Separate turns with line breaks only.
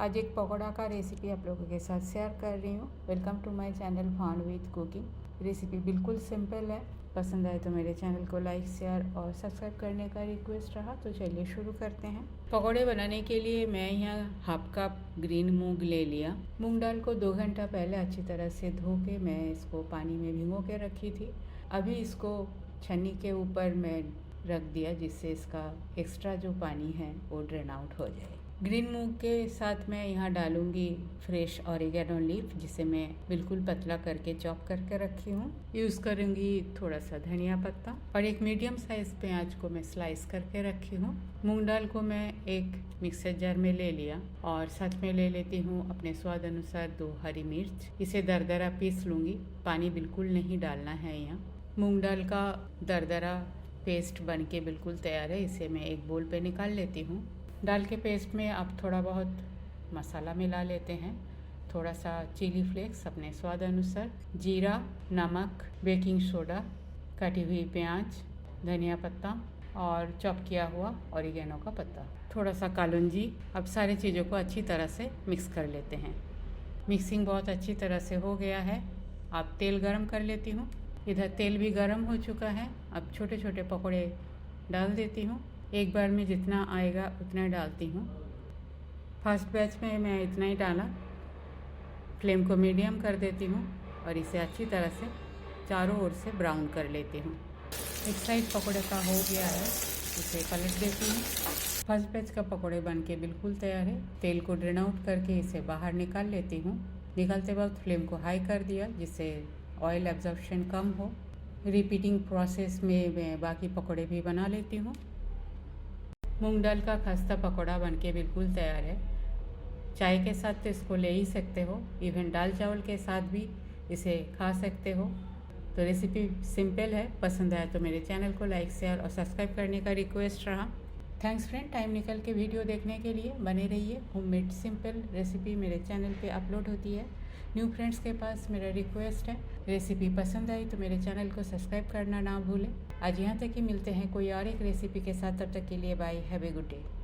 आज एक पकौड़ा का रेसिपी आप लोगों के साथ शेयर कर रही हूँ। वेलकम टू माय चैनल फान विद कुकिंग। रेसिपी बिल्कुल सिंपल है। पसंद आए तो मेरे चैनल को लाइक शेयर और सब्सक्राइब करने का रिक्वेस्ट रहा। तो चलिए शुरू करते हैं। पकौड़े बनाने के लिए मैं यहाँ हाफ कप ग्रीन मूंग ले लिया। मूंग दाल को 2 घंटा पहले अच्छी तरह से धो के मैं इसको पानी में भिगो के रखी थी। अभी इसको छन्नी के ऊपर मैं रख दिया जिससे इसका एक्स्ट्रा जो पानी है वो ड्रेन आउट हो जाए। ग्रीन मूंग के साथ मैं यहाँ डालूंगी फ्रेश ऑरिगेनो लीफ जिसे मैं बिल्कुल पतला करके चॉप करके रखी हूँ। यूज़ करूँगी थोड़ा सा धनिया पत्ता और एक मीडियम साइज प्याज को मैं स्लाइस करके रखी हूँ। मूंग दाल को मैं एक मिक्सर जार में ले लिया और साथ में ले लेती हूँ अपने स्वाद अनुसार 2 हरी मिर्च। इसे दरदरा पीस लूँगी, पानी बिल्कुल नहीं डालना है। यहाँ मूंग दाल का दरदरा पेस्ट बन के बिल्कुल तैयार है। इसे मैं एक बोल पे निकाल लेती हूँ। दाल के पेस्ट में आप थोड़ा बहुत मसाला मिला लेते हैं। थोड़ा सा चिली फ्लेक्स अपने स्वाद अनुसार, जीरा, नमक, बेकिंग सोडा, कटी हुई प्याज, धनिया पत्ता और चॉप किया हुआ ऑरिगेनो का पत्ता, थोड़ा सा कालुंजी। अब सारी चीज़ों को अच्छी तरह से मिक्स कर लेते हैं। मिक्सिंग बहुत अच्छी तरह से हो गया है। अब तेल गरम कर लेती हूँ। इधर तेल भी गरम हो चुका है। अब छोटे छोटे पकौड़े डाल देती हूँ। एक बार में जितना आएगा उतना डालती हूँ। फर्स्ट बैच में मैं इतना ही डाला। फ्लेम को मीडियम कर देती हूँ और इसे अच्छी तरह से चारों ओर से ब्राउन कर लेती हूँ। एक साइड पकौड़े का हो गया है, इसे पलट देती हूँ। फर्स्ट बैच का पकौड़े बन के बिल्कुल तैयार है। तेल को ड्रेन आउट करके इसे बाहर निकाल लेती हूँ। निकालते वक्त फ्लेम को हाई कर दिया जिससे ऑयल एब्जॉर्प्शन कम हो। रिपीटिंग प्रोसेस में मैं बाकी पकौड़े भी बना लेती हूँ। मूंग दाल का खस्ता पकौड़ा बनके बिल्कुल तैयार है। चाय के साथ तो इसको ले ही सकते हो, इवन दाल चावल के साथ भी इसे खा सकते हो। तो रेसिपी सिंपल है। पसंद आया तो मेरे चैनल को लाइक शेयर और सब्सक्राइब करने का रिक्वेस्ट रहा। थैंक्स फ्रेंड, टाइम निकल के वीडियो देखने के लिए। बने रहिए। होममेड सिंपल रेसिपी मेरे चैनल पे अपलोड होती है। न्यू फ्रेंड्स के पास मेरा रिक्वेस्ट है, रेसिपी पसंद आई तो मेरे चैनल को सब्सक्राइब करना ना भूलें। आज यहाँ तक ही मिलते हैं कोई और एक रेसिपी के साथ। तब तक के लिए bye, have a good day.